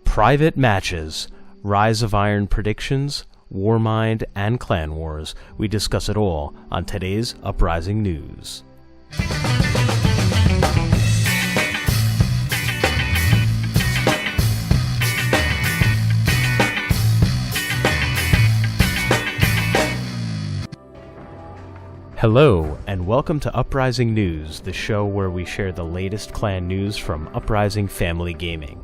Private matches, Rise of Iron predictions, Warmind, and Clan Wars. We discuss it all on today's Uprising News. Hello, and welcome to Uprising News, the show where we share the latest clan news from Uprising Family Gaming.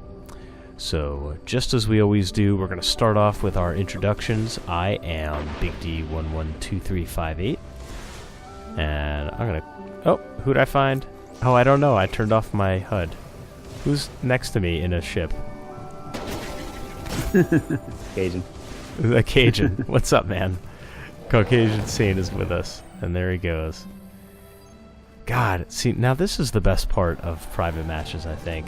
So, just as we always do, we're going to start off with our introductions. I am Big D112358, and I'm going to... Oh, who'd I find? Oh, I don't know, I turned off my HUD. Who's next to me in a ship? Cajun. The Cajun. What's up, man? CauCajun Saint is with us. And there he goes. God, see, now this is the best part of private matches, I think.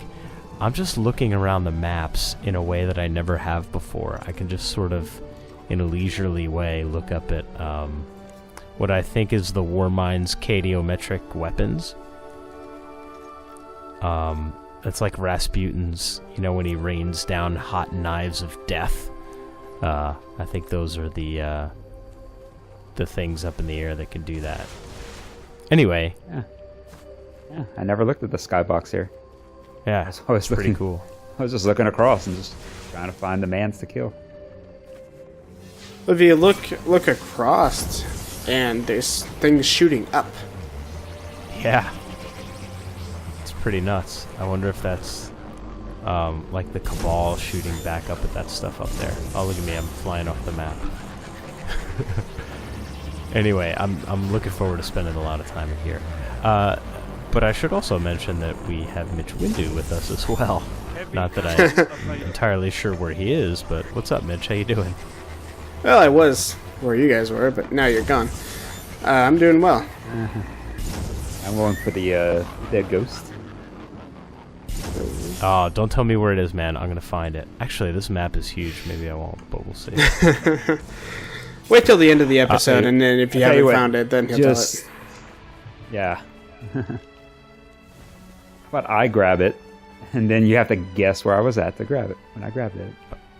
I'm just looking around the maps in a way that I never have before. I can just sort of, in a leisurely way, look up at what I think is the Warmind's cadiometric weapons. It's like Rasputin's, you know, when he rains down hot knives of death. I think those are the things up in the air that can do that. Anyway. Yeah, I never looked at the skybox here. Yeah, it's always pretty cool. I was just looking across and just trying to find the mans to kill. If you look across, and there's things shooting up. Yeah. It's pretty nuts. I wonder if that's like the Cabal shooting back up at that stuff up there. Oh, look at me, I'm flying off the map. Anyway, I'm looking forward to spending a lot of time in here. But I should also mention that we have MitchWindoo with us as well. Not that I'm entirely sure where he is, but what's up, Mitch? How you doing? Well, I was where you guys were, but now you're gone. I'm doing well. I'm going for the dead ghost. Oh, don't tell me where it is, man. I'm gonna find it. Actually, this map is huge. Maybe I won't, but we'll see. Wait till the end of the episode, and then if you haven't found it, then he'll tell it. Yeah. But I grab it, and then you have to guess where I was at to grab it when I grabbed it.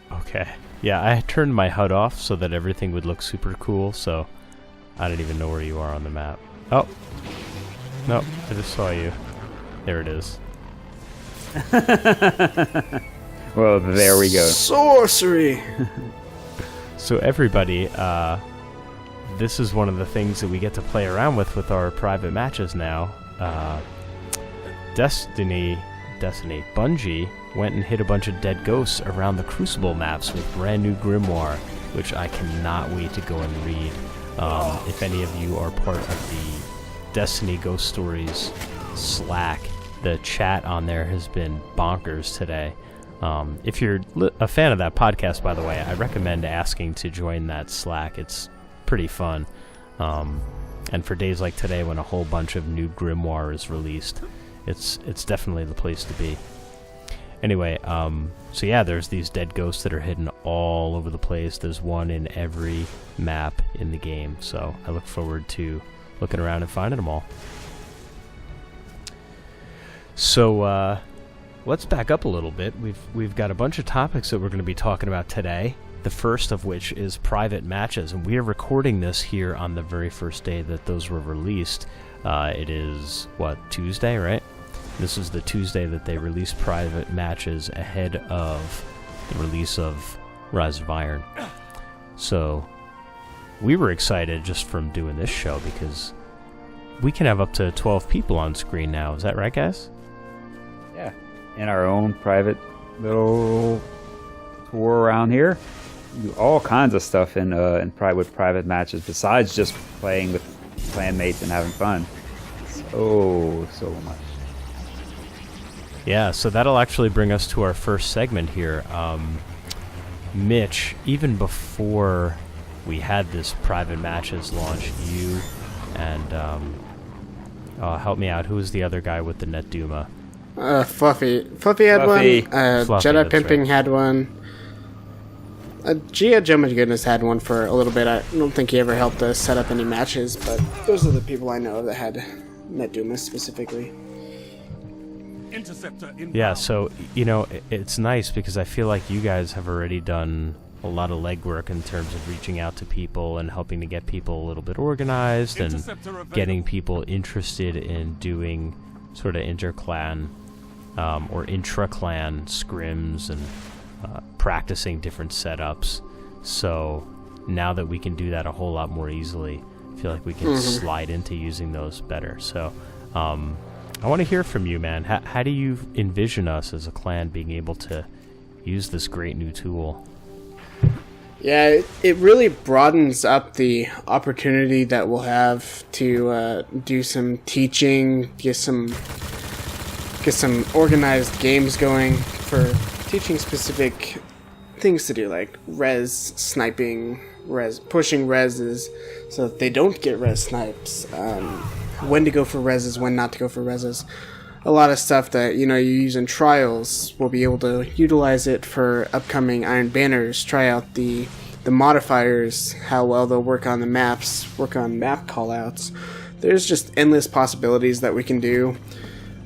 Okay. Yeah, I turned my HUD off so that everything would look super cool, so I don't even know where you are on the map. Oh. Nope, I just saw you. There it is. Well, there we go. Sorcery! So everybody, this is one of the things that we get to play around with our private matches now. Bungie went and hit a bunch of dead ghosts around the Crucible maps with brand new Grimoire, which I cannot wait to go and read. If any of you are part of the Destiny Ghost Stories Slack, the chat on there has been bonkers today. If you're a fan of that podcast, by the way, I recommend asking to join that Slack. It's pretty fun. And for days like today when a whole bunch of new Grimoire is released, it's definitely the place to be. Anyway, so yeah, there's these dead ghosts that are hidden all over the place. There's one in every map in the game, so I look forward to looking around and finding them all. So, let's back up a little bit. We've got a bunch of topics that we're going to be talking about today. The first of which is private matches, and we are recording this here on the very first day that those were released. It is, Tuesday, right? This is the Tuesday that they released private matches ahead of the release of Rise of Iron. So, we were excited just from doing this show because we can have up to 12 people on screen now. Is that right, guys? Yeah. In our own private little tour around here. Do all kinds of stuff with private matches besides just playing with clanmates and having fun. So much. Yeah, so that'll actually bring us to our first segment here. Mitch, even before we had this private matches launch, you and help me out. Who was the other guy with the Net Duma? Fluffy had one. Jedi Pimping right. had one. Gia Joe My Goodness had one for a little bit. I don't think he ever helped us set up any matches, but those are the people I know that had Net Duma specifically. Yeah, so, it's nice because I feel like you guys have already done a lot of legwork in terms of reaching out to people and helping to get people a little bit organized and getting people interested in doing sort of interclan or intra-clan scrims and practicing different setups. So now that we can do that a whole lot more easily, I feel like we can slide into using those better. So I want to hear from you, man. How do you envision us as a clan being able to use this great new tool? Yeah, it really broadens up the opportunity that we'll have to do some teaching, get some organized games going for teaching specific things to do, like res sniping, pushing reses so that they don't get res snipes, when to go for reses, when not to go for reses. A lot of stuff that you use in trials, we'll be able to utilize it for upcoming Iron Banners, try out the modifiers, how well they'll work on the maps, work on map callouts. There's just endless possibilities that we can do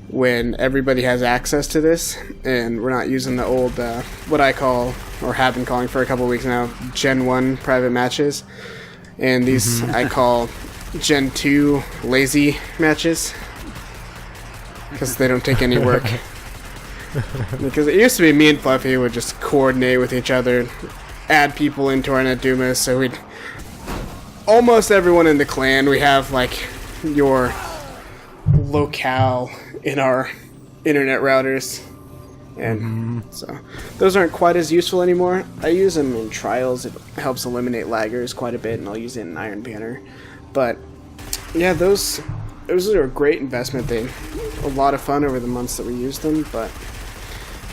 when everybody has access to this, and we're not using the old, what I call, or have been calling for a couple weeks now, Gen 1 private matches. And these I call Gen 2 lazy matches, because they don't take any work. Because it used to be me and Fluffy would just coordinate with each other, add people into our NetDumas, so we'd... Almost everyone in the clan, we have, like, your locale in our internet routers. And so, those aren't quite as useful anymore. I use them in trials, it helps eliminate laggers quite a bit, and I'll use it in Iron Banner. But, yeah, those are a great investment. They a lot of fun over the months that we used them, but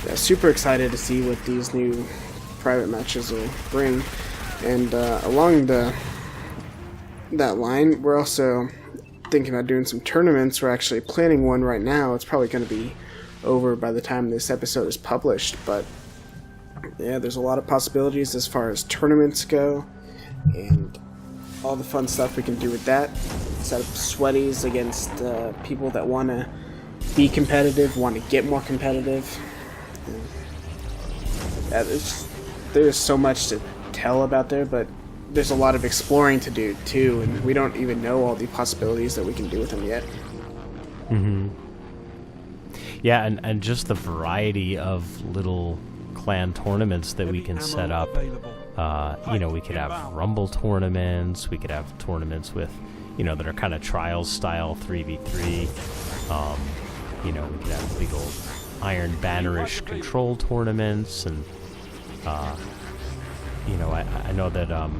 yeah, super excited to see what these new private matches will bring. And along that line, we're also thinking about doing some tournaments. We're actually planning one right now. It's probably going to be over by the time this episode is published, but yeah, there's a lot of possibilities as far as tournaments go, and all the fun stuff we can do with that. Set up sweaties against people that want to be competitive, want to get more competitive. Yeah, there's so much to tell about there, but there's a lot of exploring to do too, and we don't even know all the possibilities that we can do with them yet. Yeah, and just the variety of little clan tournaments that we can set up. We could have Rumble tournaments, we could have tournaments with, that are kind of trials style 3v3. We could have big old Iron Bannerish control tournaments, and I know that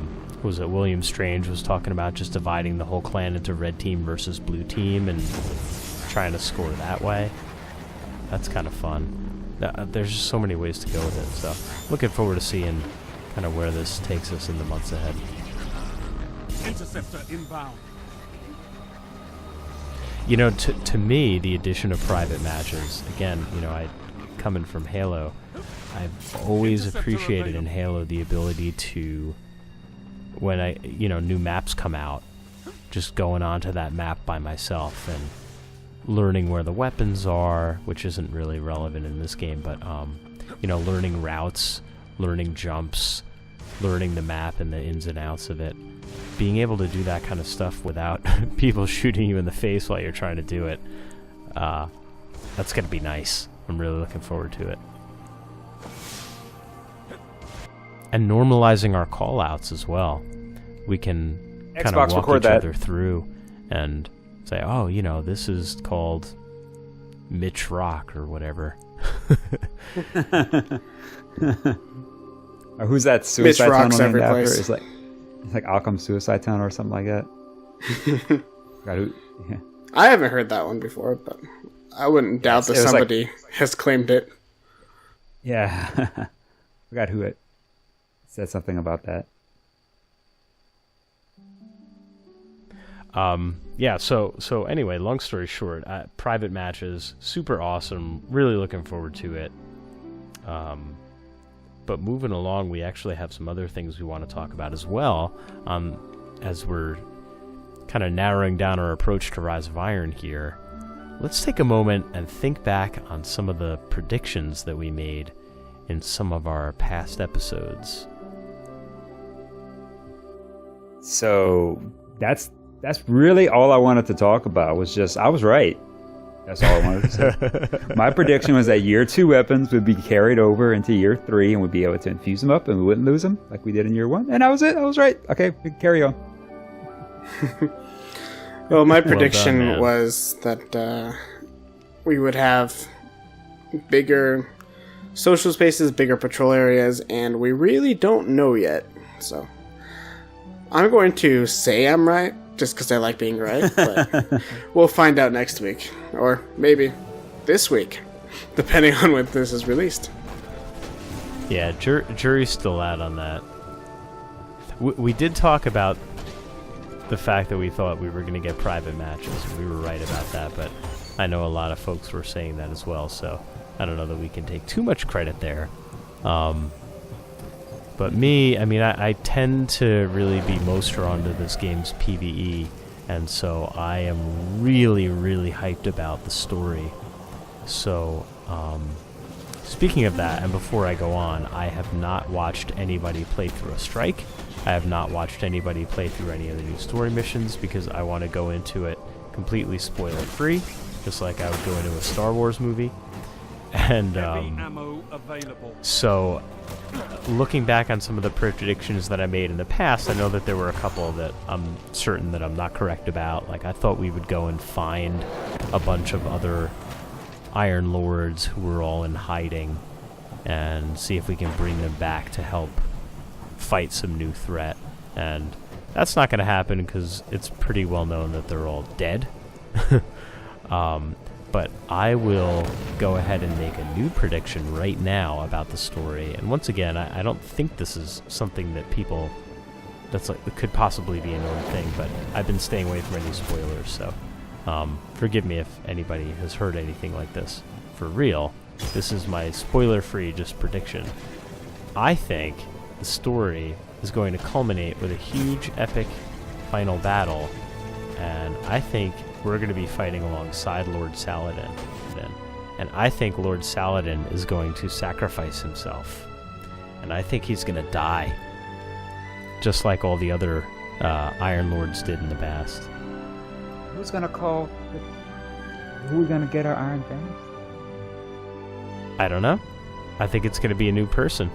was it William Strange was talking about just dividing the whole clan into red team versus blue team and trying to score that way. That's kind of fun. There's just so many ways to go with it, so looking forward to seeing kind of where this takes us in the months ahead. Interceptor inbound. To me, the addition of private matches, again, coming from Halo, I've always appreciated in Halo the ability to, when new maps come out, just going onto that map by myself and learning where the weapons are, which isn't really relevant in this game, but learning routes, learning jumps, learning the map and the ins and outs of it. Being able to do that kind of stuff without people shooting you in the face while you're trying to do it, that's going to be nice. I'm really looking forward to it. And normalizing our call-outs as well. We can kind of walk each other through and say, oh, this is called Mitch Rock or whatever. Or who's that Suicide Tunnel named after? It's like Alchem Suicide Tunnel or something like that. I haven't heard that one before, but I wouldn't doubt that somebody has claimed it. Yeah. I forgot who it said something about that. So anyway, long story short, private matches, super awesome, really looking forward to it. But moving along, we actually have some other things we want to talk about as well, as we're kind of narrowing down our approach to Rise of Iron here. let's take a moment and think back on some of the predictions that we made in some of our past episodes. So that's really all I wanted to talk about. Was just I was right. That's all I wanted to say. My prediction was that year 2 weapons would be carried over into year 3 and we'd be able to infuse them up and we wouldn't lose them like we did in year 1. And that was it. I was right. Okay, we can carry on. Well, my prediction was that we would have bigger social spaces, bigger patrol areas, and we really don't know yet. So I'm going to say I'm right, just because I like being right, but we'll find out next week. Or maybe this week, depending on when this is released. Yeah, jury's still out on that. We did talk about the fact that we thought we were going to get private matches, and we were right about that, but I know a lot of folks were saying that as well, so I don't know that we can take too much credit there. But me, I mean, I tend to really be most drawn to this game's PvE, and so I am really, really hyped about the story. So, speaking of that, and before I go on, I have not watched anybody play through a strike. I have not watched anybody play through any of the new story missions because I want to go into it completely spoiler-free, just like I would go into a Star Wars movie. And so, looking back on some of the predictions that I made in the past, I know that there were a couple that I'm certain that I'm not correct about. Like, I thought we would go and find a bunch of other Iron Lords who were all in hiding and see if we can bring them back to help fight some new threat. And that's not going to happen because it's pretty well known that they're all dead. But I will go ahead and make a new prediction right now about the story. And once again, I don't think this is something that people that's like could possibly be a known thing, but I've been staying away from any spoilers, so forgive me if anybody has heard anything like this. For real, this is my spoiler-free just prediction. I think the story is going to culminate with a huge, epic final battle, and I think we're going to be fighting alongside Lord Saladin. And I think Lord Saladin is going to sacrifice himself. And I think he's going to die. Just like all the other Iron Lords did in the past. Who's going to call... Who are we going to get our Iron Fans? I don't know. I think it's going to be a new person.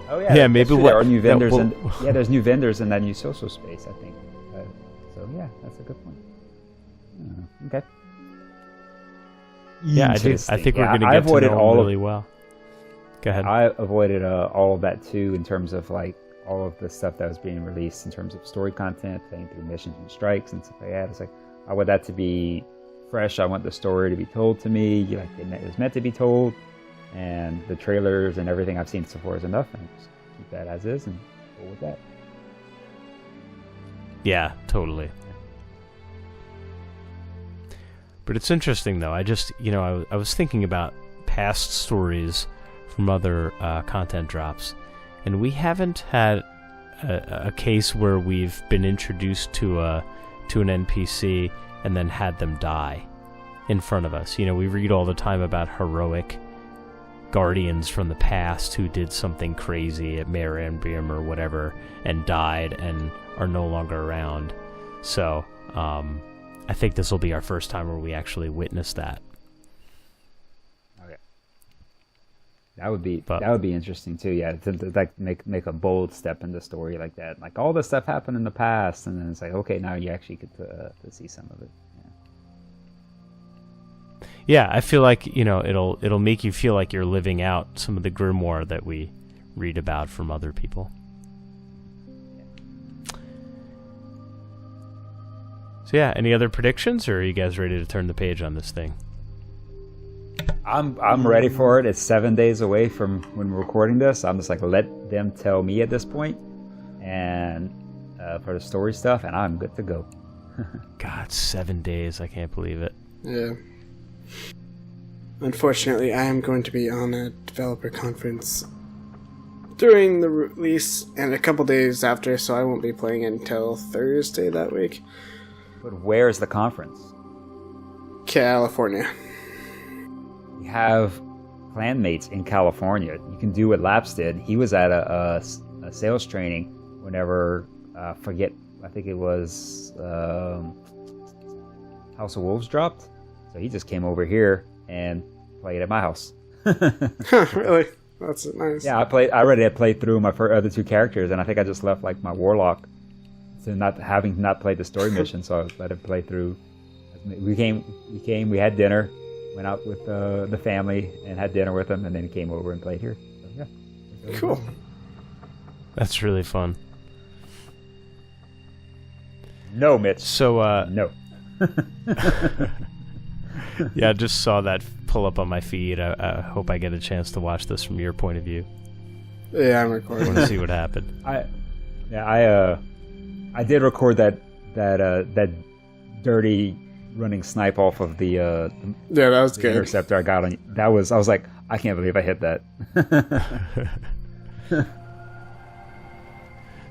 Oh, yeah. Yeah, maybe there are new vendors. Yeah, there's new vendors in that new social space, I think. So, yeah, that's a good point. Okay. Yeah, I think we're going to get to know him really well. Go ahead. I avoided all of that too, in terms of like all of the stuff that was being released in terms of story content, playing through missions and strikes and stuff like that. It's like I want that to be fresh. I want the story to be told to me, like it was meant to be told, and the trailers and everything I've seen so far is enough. And just keep that as is and go with that. Yeah, totally. But it's interesting, though. I just, I was thinking about past stories from other content drops, and we haven't had a case where we've been introduced to an NPC and then had them die in front of us. We read all the time about heroic guardians from the past who did something crazy at Maranbium or whatever and died and are no longer around. So, I think this will be our first time where we actually witness that. Okay, that would be interesting too. Yeah, to like make a bold step in the story like that. Like all this stuff happened in the past, and then it's like, okay, now you actually get to see some of it. Yeah, I feel like it'll make you feel like you're living out some of the grimoire that we read about from other people. So yeah, any other predictions, or are you guys ready to turn the page on this thing? I'm ready for it. It's 7 days away from when we're recording this. I'm just like, let them tell me at this point, and for the story stuff, and I'm good to go. God, 7 days! I can't believe it. Yeah. Unfortunately, I am going to be on a developer conference during the release and a couple days after, so I won't be playing until Thursday that week. But where's the conference? California. We have clanmates in California. You can do what Laps did. He was at a sales training whenever, I think it was House of Wolves dropped. So he just came over here and played at my house. Really? That's nice. Yeah, I already had played through my other two characters, and I think I just left like my warlock, so not played the story mission, so I let it play through. We had dinner, went out with the family and had dinner with them, and then he came over and played here. So, yeah, cool. That's really fun. No, Mitch. So, no. Yeah, I just saw that pull up on my feed. I hope I get a chance to watch this from your point of view. Yeah, I'm I recording. want to see what happened. I did record that dirty running snipe off of the Yeah, that was good. interceptor I got on. I was like, I can't believe I hit that.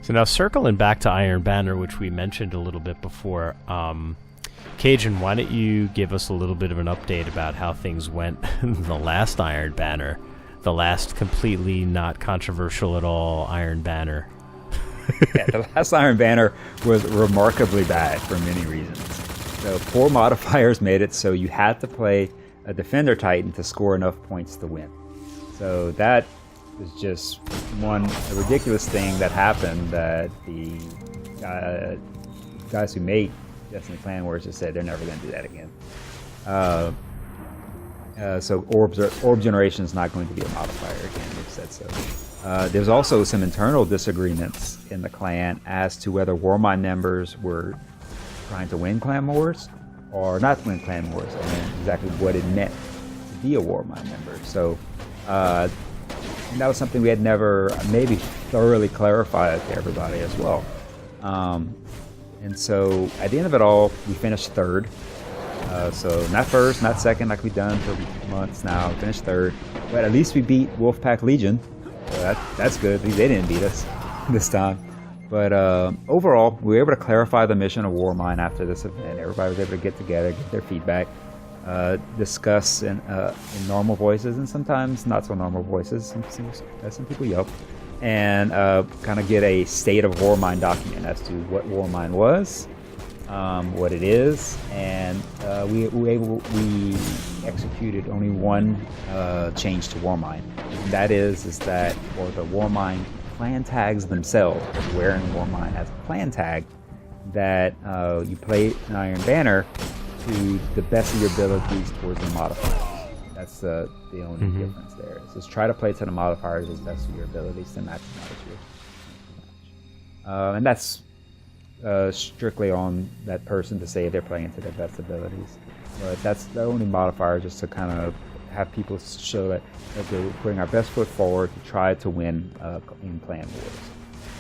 So now circling back to Iron Banner, which we mentioned a little bit before, Cajun, why don't you give us a little bit of an update about how things went in the last Iron Banner, the last completely not controversial at all Iron Banner. Yeah, the last Iron Banner was remarkably bad for many reasons. So poor modifiers made it so you had to play a Defender Titan to score enough points to win. So that was just a ridiculous thing that happened that the guys who made Destiny Clan Wars just said they're never going to do that again. So Orb Generation is not going to be a modifier again, they've said so. There's also some internal disagreements in the clan as to whether Warmind members were trying to win Clan Wars or not win Clan Wars, and exactly what it meant to be a Warmind member. So that was something we had never maybe thoroughly clarified to everybody as well. And so at the end of it all, we finished third. So not first, not second like we've done for months now. We finished third. But at least we beat Wolfpack Legion. So that's good. They didn't beat us this time. But overall, we were able to clarify the mission of Warmind after this event. Everybody was able to get together, get their feedback, discuss in normal voices and sometimes not so normal voices. Some people yelp. And kind of get a state of Warmind document as to what Warmind was, what it is, and we executed only one change to Warmind. And that is that for the Warmind clan tags themselves, wearing Warmind as a clan tag, that you play an Iron Banner to the best of your abilities towards the modifiers. That's the only difference there. So just try to play to the modifiers as best of your abilities to maximize your and that's strictly on that person to say they're playing to their best abilities. But that's the only modifier, just to kind of have people show that we're putting our best foot forward to try to win in Clan Wars.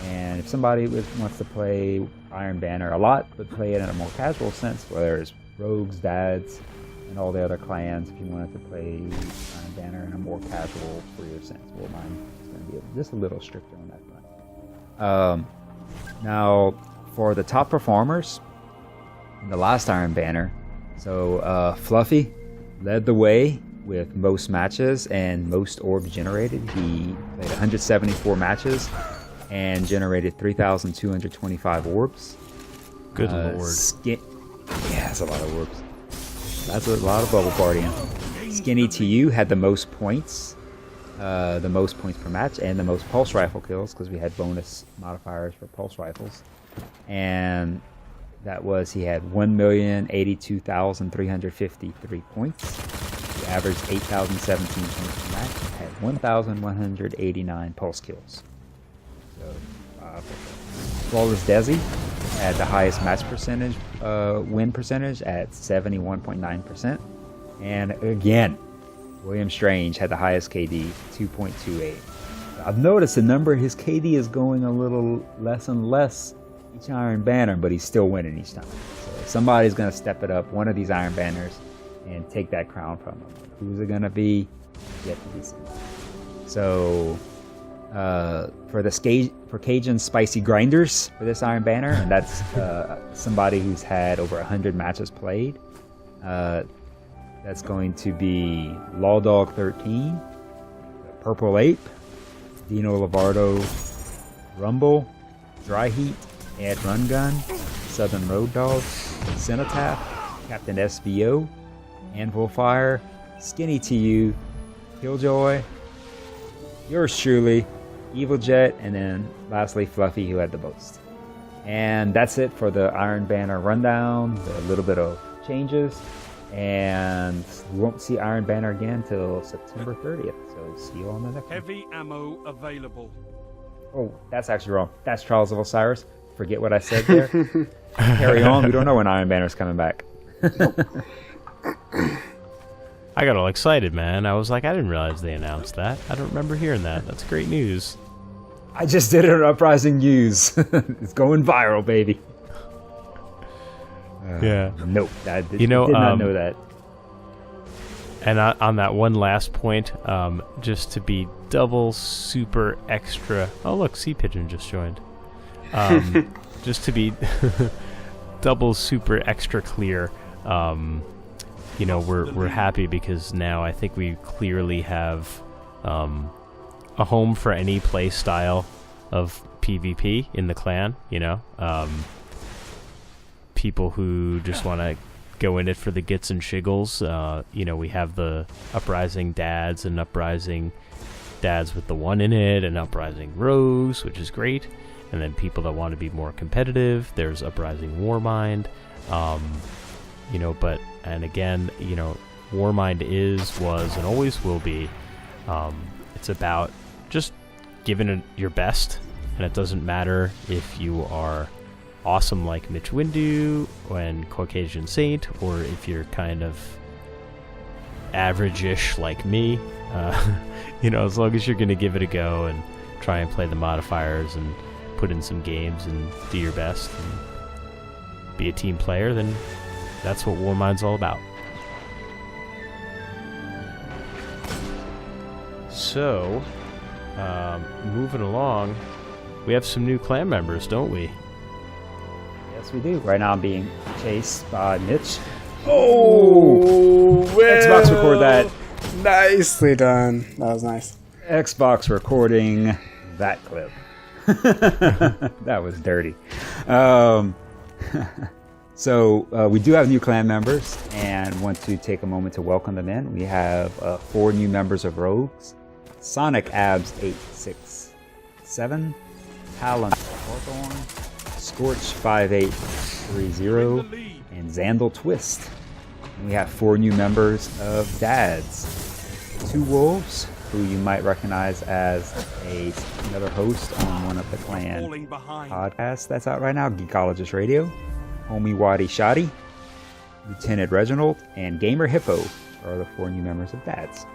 And if somebody wants to play Iron Banner a lot, but play it in a more casual sense, whether it's rogues, dads, and all the other clans, if you wanted to play Iron Banner in a more casual, freer sense, Warmind is going to be just a little stricter on that front. Now, for the top performers in the last Iron Banner, so Fluffy led the way with most matches and most orbs generated. He played 174 matches and generated 3,225 orbs. Good lord. Yeah, that's a lot of orbs. That's a lot of bubble partying. Skinny TU had the most points per match, and the most pulse rifle kills, because we had bonus modifiers for pulse rifles. And that was, he had 1,082,353 points. He averaged 8,017 points per match, and had 1,189 pulse kills. So, Flawless Desi had the highest match percentage, win percentage at 71.9%. And again, William Strange had the highest KD, 2.28. I've noticed the number, his KD is going a little less and less each Iron Banner, but he's still winning each time. So somebody's going to step it up, one of these Iron Banners, and take that crown from him. Who's it going to be? Yet to be seen. So for Cajun Spicy Grinders for this Iron Banner, and that's somebody who's had over 100 matches played. That's going to be Law Dog 13, Purple Ape, Dino Lovardo, Rumble, Dry Heat, Ed Run Gun, Southern Road Dogs, Cenotaph, Captain SBO, Anvil Fire, Skinny TU, Killjoy, yours truly, Evil Jet, and then lastly Fluffy, who had the most. And that's it for the Iron Banner rundown, a little bit of changes, and we won't see Iron Banner again till September 30th, so see you on the next one. Heavy ammo available. Oh, that's actually wrong. That's Trials of Osiris. Forget what I said there. Carry on, we don't know when Iron Banner's coming back. I got all excited, man. I was like, I didn't realize they announced that. I don't remember hearing that. That's great news. I just did it on Uprising News. It's going viral, baby. Yeah. Nope. I did, You know, did not know that. And on that one last point, just to be double super extra. Oh, look, Sea Pigeon just joined. Just to be double super extra clear. You know, we're happy because now I think we clearly have a home for any play style of PvP in the clan. You know, people who just want to go in it for the gits and shiggles. You know, we have the Uprising dads and Uprising dads with the one in it, and Uprising rogues, which is great. And then people that want to be more competitive, there's Uprising Warmind. You know, but, and again, you know, Warmind is, was, and always will be. It's about just giving it your best, and it doesn't matter if you are awesome like MitchWindoo and CauCajun Saint, or if you're kind of average-ish like me. You know, as long as you're going to give it a go and try and play the modifiers and put in some games and do your best and be a team player, then that's what Warmind's all about. So, moving along, we have some new clan members, don't we? Yes, we do. Right now I'm being chased by Mitch. Oh! Well, Xbox record that. Nicely done. That was nice. Xbox recording that clip. That was dirty. So we do have new clan members and want to take a moment to welcome them in. We have 4 new members of Rogues. Sonic Abs 867, Talon Hawthorne, Scorch 5830, and Zandal Twist. And we have 4 new members of Dads. 2 Wolves, who you might recognize as another host on one of the clan podcasts that's out right now, Geekologist Radio. Homie Waddy Shoddy, Lieutenant Reginald, and Gamer Hippo are the 4 new members of Dads.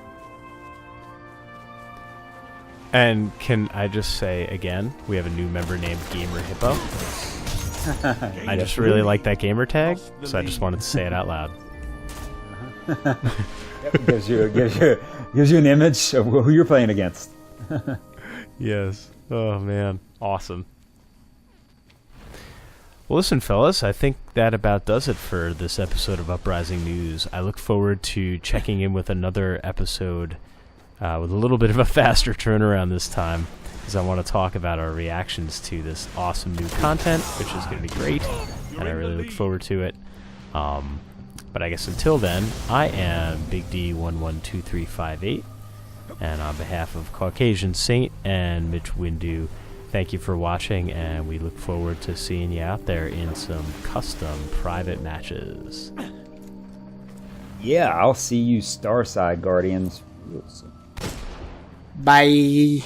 And can I just say again, we have a new member named Gamer Hippo. I just really like that gamer tag, so I just wanted to say it out loud. Yep, gives you an image of who you're playing against. Yes. Oh man, awesome. Well, listen, fellas, I think that about does it for this episode of Uprising News. I look forward to checking in with another episode with a little bit of a faster turnaround this time, because I want to talk about our reactions to this awesome new content, which is going to be great, and I really look forward to it. But I guess until then, I am Big D112358, and on behalf of CauCajun Saint and MitchWindoo, thank you for watching, and we look forward to seeing you out there in some custom private matches. Yeah, I'll see you Starside Guardians real soon. Bye.